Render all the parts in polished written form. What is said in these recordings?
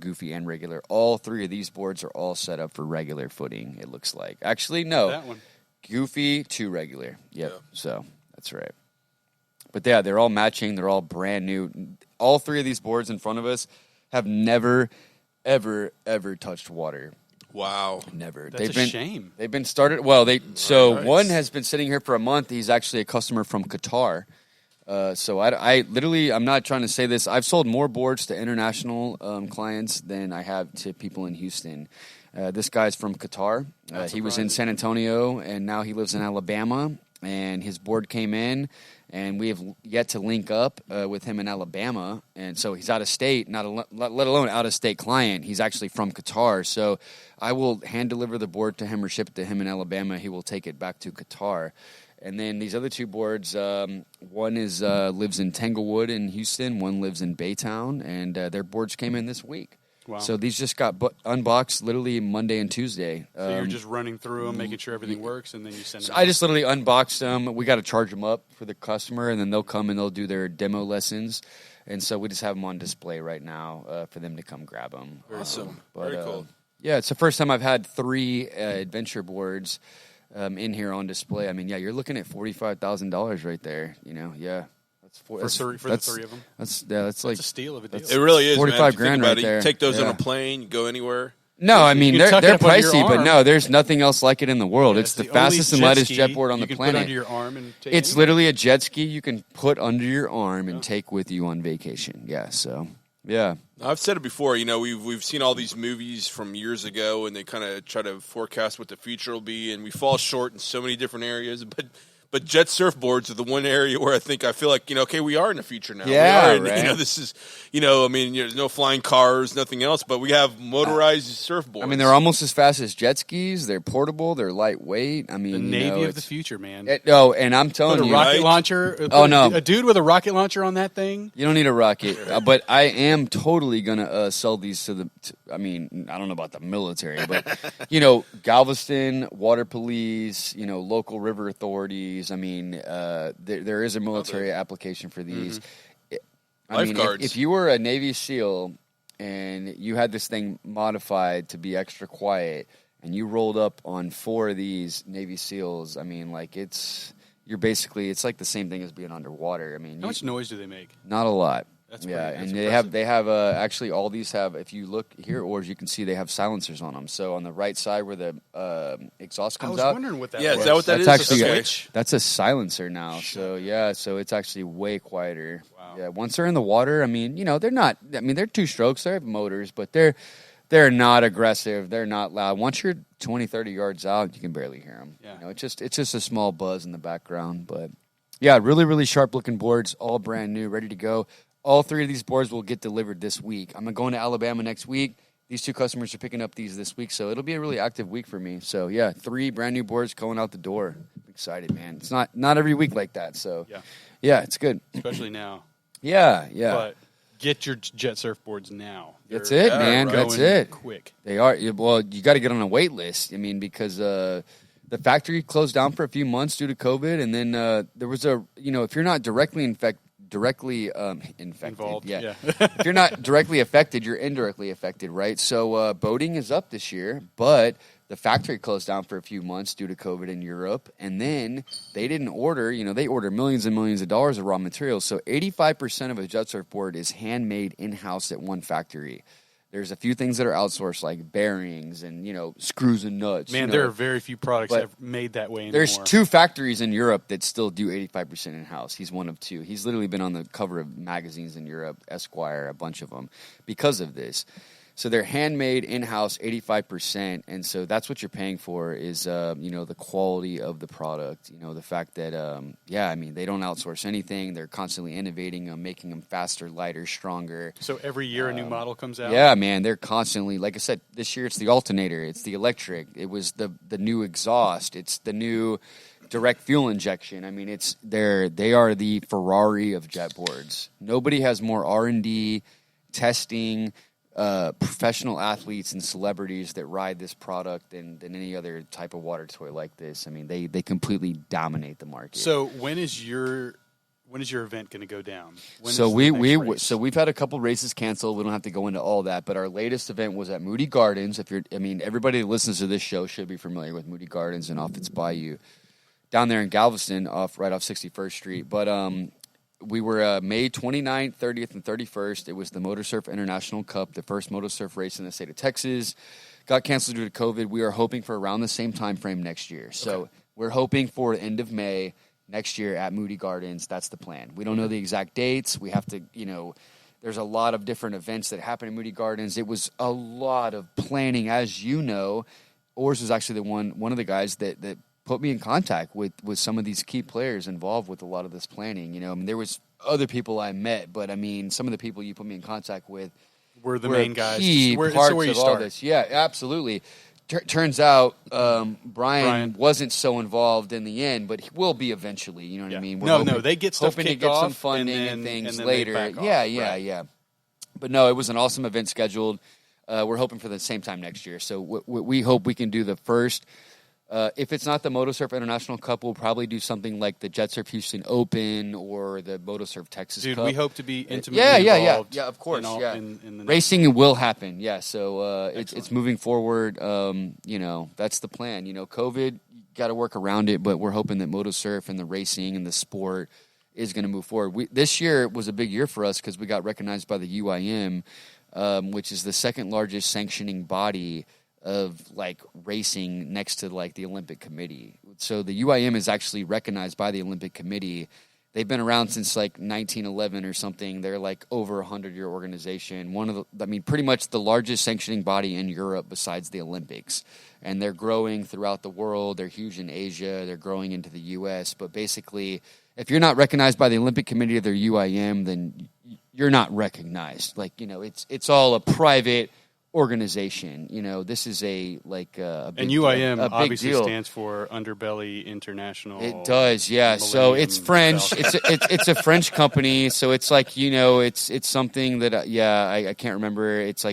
Goofy, and regular. All three of these boards are all set up for regular footing, it looks like. Actually, no. That one. Goofy to regular. Yep. Yeah. So that's right. But yeah, they're all matching. They're all brand new. All three of these boards in front of us have never, ever, ever touched water. Wow. Never. That's a shame. They've been started. Well, Nice. One has been sitting here for a month. He's actually a customer from Qatar. So I literally, I'm not trying to say this. I've sold more boards to international clients than I have to people in Houston. This guy's from Qatar. He was in San Antonio, and now he lives in Alabama. And his board came in, and we have yet to link up with him in Alabama. And so he's out of state, let alone out of state client. He's actually from Qatar. So I will hand deliver the board to him or ship it to him in Alabama. He will take it back to Qatar. And then these other two boards, one is lives in Tanglewood in Houston, one lives in Baytown, and their boards came in this week. Wow. So these just got unboxed literally Monday and Tuesday. So you're just running through them, making sure everything works, and then you send them. I just literally unboxed them. We got to charge them up for the customer, and then they'll come and they'll do their demo lessons. And so we just have them on display right now for them to come grab them. Awesome. But, Very cool. Yeah, it's the first time I've had 3 adventure boards in here on display. I mean, yeah, you're looking at $45,000 right there. You know, yeah. For the 3 of them? That's like a steal of a deal. It really is, 45 man. If you grand think about right it, there. You take those on Yeah. a plane, you go anywhere. No, I mean, You can tuck it they're up under your pricey, but arm. no, there's nothing else like it in the world. Yeah, it's the only fastest and jet lightest ski jet board on the you can planet. Put under your arm and take It's anywhere. literally a jet ski you can put under your arm and take with you on vacation. Yeah, so, yeah. I've said it before. You know, we've seen all these movies from years ago, and they kind of try to forecast what the future will be, and we fall short in so many different areas. But jet surfboards are the one area where I feel like, okay, we are in the future now. Yeah, we are in, right. This is, I mean, there's no flying cars, nothing else, but we have motorized surfboards. I mean, they're almost as fast as jet skis. They're portable. They're lightweight. I mean, The Navy of the future, man. And I'm telling Put a you, rocket right? launcher. Oh, no. A dude with a rocket launcher on that thing. you don't need a rocket. But I am totally going to sell these to I mean, I don't know about the military, but, Galveston, water police, local river authorities. I mean, there is a military application for these. I mean, Lifeguards. if you were a Navy SEAL and you had this thing modified to be extra quiet and you rolled up on 4 of these Navy SEALs, I mean, like it's like the same thing as being underwater. I mean, How much noise do they make? not a lot. That's yeah, pretty- that's and they have actually all these have. If you look here, or as you can see, they have silencers on them. So on the right side where the exhaust I comes was out, wondering what that Yeah, was. is that what that that's is? actually Okay. that's a silencer now. So yeah, so it's actually way quieter. Wow. Yeah, once they're in the water, I mean, they're not. I mean, they're 2 strokes. They have motors, but they're not aggressive. They're not loud. Once you're 20, 30 yards out, you can barely hear them. Yeah. It's just a small buzz in the background. But yeah, really, really sharp looking boards, all brand new, ready to go. All 3 of these boards will get delivered this week. I'm going to Alabama next week. These 2 customers are picking up these this week, so it'll be a really active week for me. So yeah, 3 brand new boards going out the door. I'm excited, man. It's not every week like that. So yeah, it's good. Especially now. Yeah. But get your jet surfboards now. That's They're it, man. right. That's going it. Quick. They are. Well, you got to get on a wait list. I mean, because the factory closed down for a few months due to COVID, and then there was if you're not directly infected, Involved. yeah. If you're not directly affected, you're indirectly affected, right? So boating is up this year, but the factory closed down for a few months due to COVID in Europe, and then they didn't order. They order millions and millions of dollars of raw materials. So 85% of a jet surf board is handmade in-house at one factory. There's a few things that are outsourced, like bearings and screws and nuts. Man, there are very few products But that have made that way anymore. There's 2 factories in Europe that still do 85% in-house. He's one of 2. He's literally been on the cover of magazines in Europe, Esquire, a bunch of them, because of this. So they're handmade in-house 85%, and so that's what you're paying for is, the quality of the product. The fact that, I mean, they don't outsource anything. They're constantly innovating them, making them faster, lighter, stronger. So every year a new model comes out? Yeah, man, they're constantly, like I said, this year it's the alternator, it's the electric, it was the new exhaust, it's the new direct fuel injection. I mean, they are the Ferrari of jet boards. Nobody has more R&D, testing, professional athletes and celebrities that ride this product than any other type of water toy like this. I mean, they completely dominate the market. So when is your When is your event going to go down? So we've had a couple races canceled. We don't have to go into all that, but our latest event was at Moody Gardens. Everybody that listens to this show should be familiar with Moody Gardens and Offits Bayou, down there in Galveston, right off 61st Street. But we were May 29th, 30th, and 31st. It was the MotoSurf International Cup, the first MotoSurf race in the state of Texas. Got canceled due to COVID. We are hoping for around the same time frame next year. So we're hoping for the end of May next year at Moody Gardens. That's the plan. We don't know the exact dates. We have to, there's a lot of different events that happen in Moody Gardens. It was a lot of planning, as you know. Ors was actually one of the guys that put me in contact with some of these key players involved with a lot of this planning. There was other people I met, but some of the people you put me in contact with were the main guys. Key parts where you of start. all this. Yeah, absolutely. Turns out Brian wasn't so involved in the end, but he will be eventually. You know what I mean? We're they get stuff hoping to kicked get some off, funding and and things then later. they back off. Yeah. But no, it was an awesome event scheduled. We're hoping for the same time next year. So we hope we can do the first. If it's not the MotoSurf International Cup, we'll probably do something like the Jet Surf Houston Open or the MotoSurf Texas Cup. Dude, we hope to be intimately involved. Yeah, of course. In the racing will happen. Yeah, so it's moving forward. That's the plan. COVID, got to work around it, but we're hoping that MotoSurf and the racing and the sport is going to move forward. This year was a big year for us because we got recognized by the UIM, which is the second largest sanctioning body of racing next to the Olympic Committee. So the UIM is actually recognized by the Olympic Committee. They've been around since 1911 or something. They're over 100-year organization. Pretty much the largest sanctioning body in Europe besides the Olympics. And they're growing throughout the world. They're huge in Asia. They're growing into the U.S. But basically, if you're not recognized by the Olympic Committee or their UIM, then you're not recognized. It's all a private organization. This is a big, and UIM a big obviously deal. stands for Underbelly International. It does, yeah. So it's French. It's a French company. So it's it's something that I can't remember. It's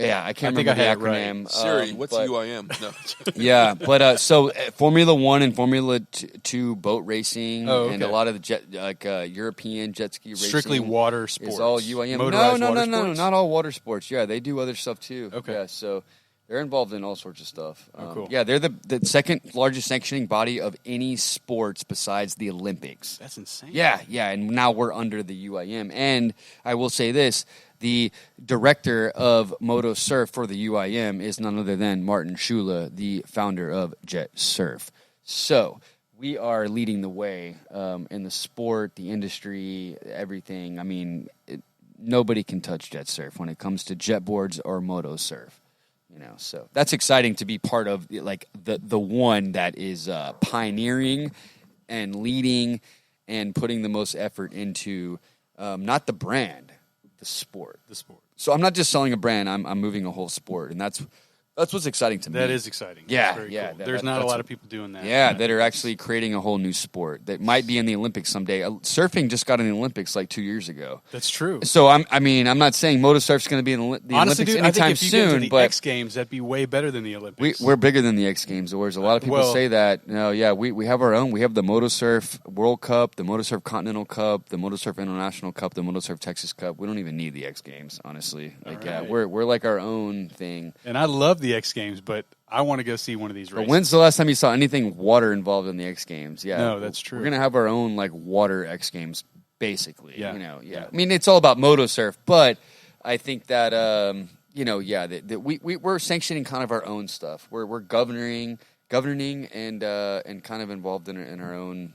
I can't remember the acronym. Right. Siri, what's UIM? No. Yeah, but so Formula 1 and Formula 2 boat racing and a lot of the European jet ski racing. Strictly water sports. Is all UIM. No, not all water sports. Yeah, they do other stuff too. Okay. Yeah, so they're involved in all sorts of stuff. Cool. Yeah, they're the second largest sanctioning body of any sports besides the Olympics. That's insane. Yeah, and now we're under the UIM. And I will say this. The director of MotoSurf for the UIM is none other than Martin Shula, the founder of Jet Surf. So we are leading the way in the sport, the industry, everything. Nobody can touch Jet Surf when it comes to jet boards or MotoSurf. So that's exciting to be part of the one that is pioneering and leading and putting the most effort into not the brand. The sport. So I'm not just selling a brand. I'm moving a whole sport, and that's what's exciting to me. That is exciting. Yeah, that's very yeah. cool. There's not a lot of people doing that. Yeah, that are actually creating a whole new sport that might be in the Olympics someday. Surfing just got in the Olympics 2 years ago. That's true. So I'm not saying MotoSurf's going to be in the Honestly, Olympics dude, anytime I think if you soon. get to the but X Games, that'd be way better than the Olympics. we're bigger than the X Games. Whereas a lot of people say that. No, yeah, we have our own. We have the MotoSurf World Cup, the MotoSurf Continental Cup, the MotoSurf International Cup, the MotoSurf Texas Cup. We don't even need the X Games, honestly. We're like our own thing. And I love the X Games, but I want to go see one of these races. But when's the last time you saw anything water involved in the X Games? Yeah, no, that's true. We're gonna have our own water X Games, basically. Yeah. It's all about MotoSurf, but I think that that we're sanctioning kind of our own stuff. We're governing and kind of involved in our own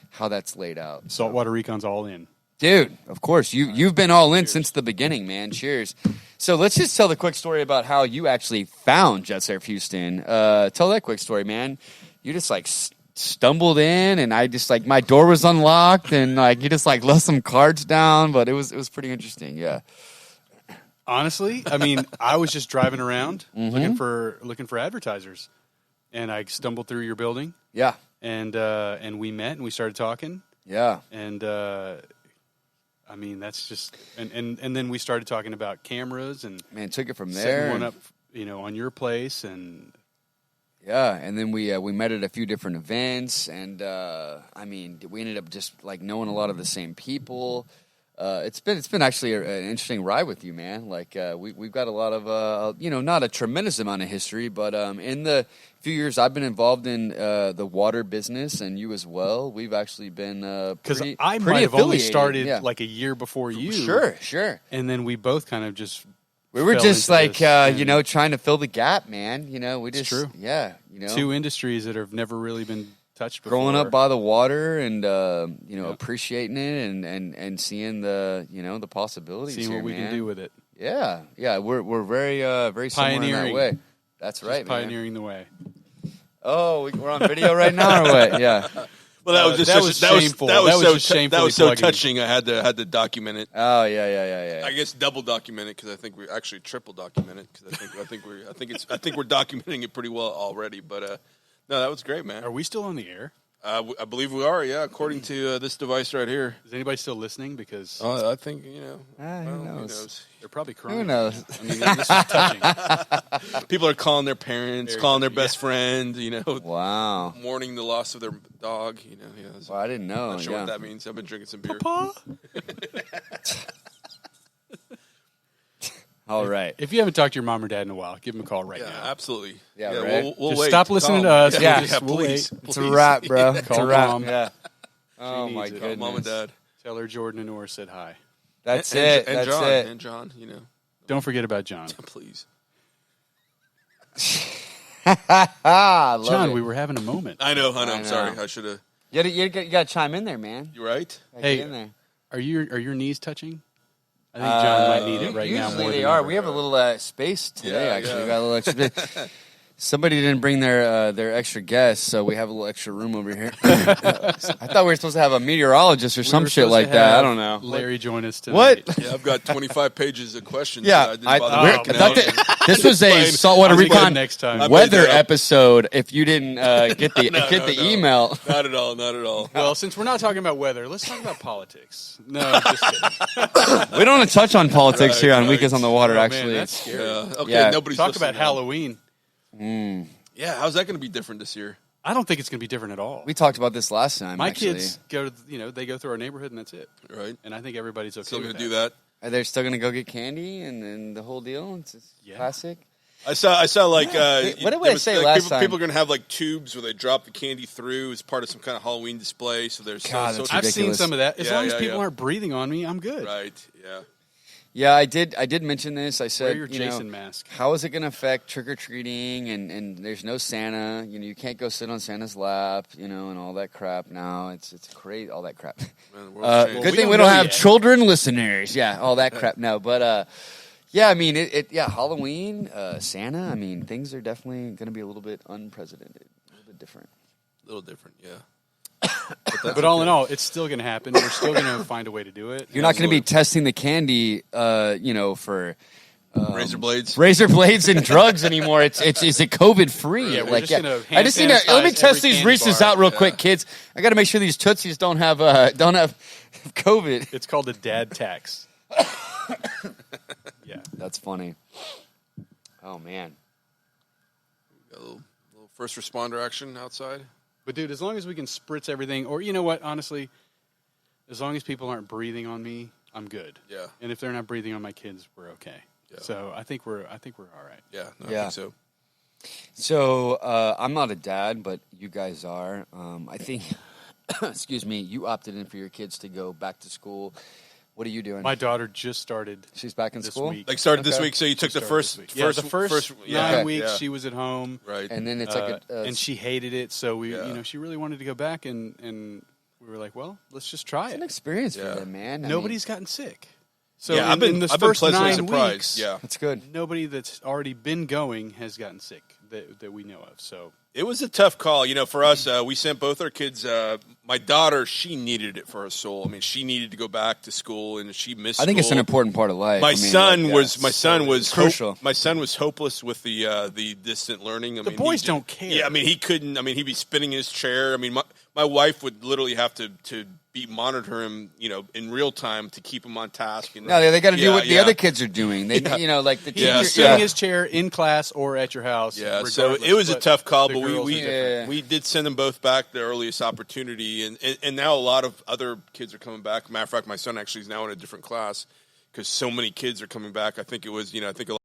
how that's laid out. Saltwater Recon's all in. Dude, of course. You've been all in since the beginning, man. Cheers. So let's just tell the quick story about how you actually found Jet Surf Houston. Tell that quick story, man. You just stumbled in, and I just my door was unlocked, and you just left some cards down, but it was pretty interesting. Yeah. Honestly, I was just driving around looking for advertisers, and I stumbled through your building. Yeah. And we met and we started talking. Yeah. And that's just and then we started talking about cameras and took it from there. Setting one up, on your place, and Yeah, and then we met at a few different events, and I mean, we ended up just like knowing a lot of the same people. It's been actually an interesting ride with you, man. Like we've got a lot of not a tremendous amount of history, but in the few years I've been involved in the water business, and you as well, we've actually been Because pretty I might have only affiliated, started yeah. like a year before you. Sure. And then we both kind of just We were fell just into like this, and trying to fill the gap, man. We It's just true. yeah, two industries that have never really been touched before. growing up by the water and appreciating it and seeing the the possibilities, seeing here, what we man. can do with it. Yeah, we're very very similar in that Pioneering. way. That's Just right, man. pioneering the way. Oh, we're on video right now, or what? Yeah. Well, that was just that was shameful. That was That was so just shamefully that was so plugging. touching. I had to document it. Oh yeah. I guess double document it because I think we actually triple document it because I think we're documenting it pretty well already. But no, that was great, man. Are we still on the air? I believe we are. Yeah, according to this device right here. Is anybody still listening? Because I think Who knows? they're probably crying. Who knows? I mean, this is touching. People are calling their parents, Very calling their good, best friend. Wow. Mourning the loss of their dog. Well, I didn't know. Not sure yeah. what that means. I've been drinking some beer. Papa? All right. If you haven't talked to your mom or dad in a while, give them a call right Yeah, now. absolutely. Yeah, right. We'll Just wait. stop listening to Call 'em. us. Yeah. We'll please. wait. It's a wrap, bro. It's Call a wrap. Mom. Yeah. Oh needs my it. goodness. Mom and dad. Tell her Jordan and Nora said hi. That's and, it. And That's John. it. And John. Don't forget about John. Please. Love John, it. we were having a moment. I know. I I'm sorry. know. I should have. You got to chime in there, man. You right? Gotta Hey, get in there. Are your knees touching? I think John might need it right now Usually more they than are. ever. We have a little space today. Yeah, actually, yeah. we got a little extra. Somebody didn't bring their extra guests, so we have a little extra room over here. I thought we were supposed to have a meteorologist or We some were shit supposed like to that. I have don't know. Larry join us tonight. What? Yeah, I've got 25 pages of questions. Yeah, that I didn't I bother we're- writing I thought down. that- this was a playing- saltwater I was playing recon next time. I made weather that up. episode. If you didn't get the No. email, Not at all. Not at all. Well, since we're not talking about weather, let's talk about politics. No, just kidding. we don't want to touch on politics Right, here on right. Weekends on the Water. Oh, man, actually, that's scary. Okay, Yeah. nobody's Talk listening about now. Halloween. Yeah, how's that going to be different this year? I don't think it's going to be different at all. we talked about this last time. My actually. kids go to, they go through our neighborhood and that's it. Right? And I think everybody's okay Still with going to do that? Are they still gonna go get candy and the whole deal? It's just Yeah. classic. I saw like What did I there was, say like, last people, time? People are going to have like tubes where they drop the candy through as part of some kind of Halloween display. So there's God, so, that's I've seen ridiculous. some of that. As Yeah, long as yeah, people yeah. aren't breathing on me, I'm good. right. Yeah. Yeah, I did mention this. I said, Wear your Jason mask. how is it going to affect trick or treating? And there's no Santa. You can't go sit on Santa's lap. And all that crap. now. It's crazy. All that crap. Man, the world's changed. Good we thing don't we don't know have yet. children listeners. Yeah, all that crap. No, but yeah, I mean, Halloween, Santa. I mean, things are definitely going to be a little bit unprecedented, a little bit different. A little different. Yeah. But all in all, it's still going to happen. We're still going to find a way to do it. You're not going to be testing the candy, for Razor blades. razor blades and drugs anymore. Is it COVID free? Yeah, we're just gonna I just need to let me hand test sanitize these every Reese's candy out real bar. quick, kids. I got to make sure these Tootsies don't have COVID. It's called a dad tax. Yeah. That's funny. Oh man. Got a little first responder action outside. But, dude, as long as we can spritz everything, or you know what, honestly, as long as people aren't breathing on me, I'm good. Yeah. And if they're not breathing on my kids, we're okay. Yeah. So I think we're all right. Yeah. No, Yeah. I think so. So I'm not a dad, but you guys are. I think. Excuse me. You opted in for your kids to go back to school. What are you doing? My daughter just started She's back in this school, week. Like started this Okay. week, so you took the Started first, this week. Yeah, the first 9 Okay. weeks yeah. she was at home. Right. and then it's like and she hated it, so we, Yeah. she really wanted to go back, and we were like, well, let's just try it's an it. experience Yeah. for them, man. I Nobody's gotten sick. So yeah, in the I've been first pleasantly 9 surprised. weeks, Yeah. mean, that's good. nobody that's already been going has gotten sick that we know of. So It was a tough call, for us. We sent both our kids. My daughter, she needed it for her soul. I mean, she needed to go back to school, and she missed. I think it's an school. important part of life. My I mean, son like, was. yeah, My son was crucial. My son was hopeless with the distant learning. I the mean, boys he don't care. Yeah, I mean, he couldn't. I mean, he'd be spinning in his chair. I mean, my wife would literally have to monitor him, in real time to keep him on task. And No, they got to do what the other kids are doing. They, like the He's teachers. sitting in his chair in class or at your house. Yeah, so it was a tough call, but we did send them both back the earliest opportunity, and now a lot of other kids are coming back. Matter of fact, my son actually is now in a different class because so many kids are coming back. I think it was, I think a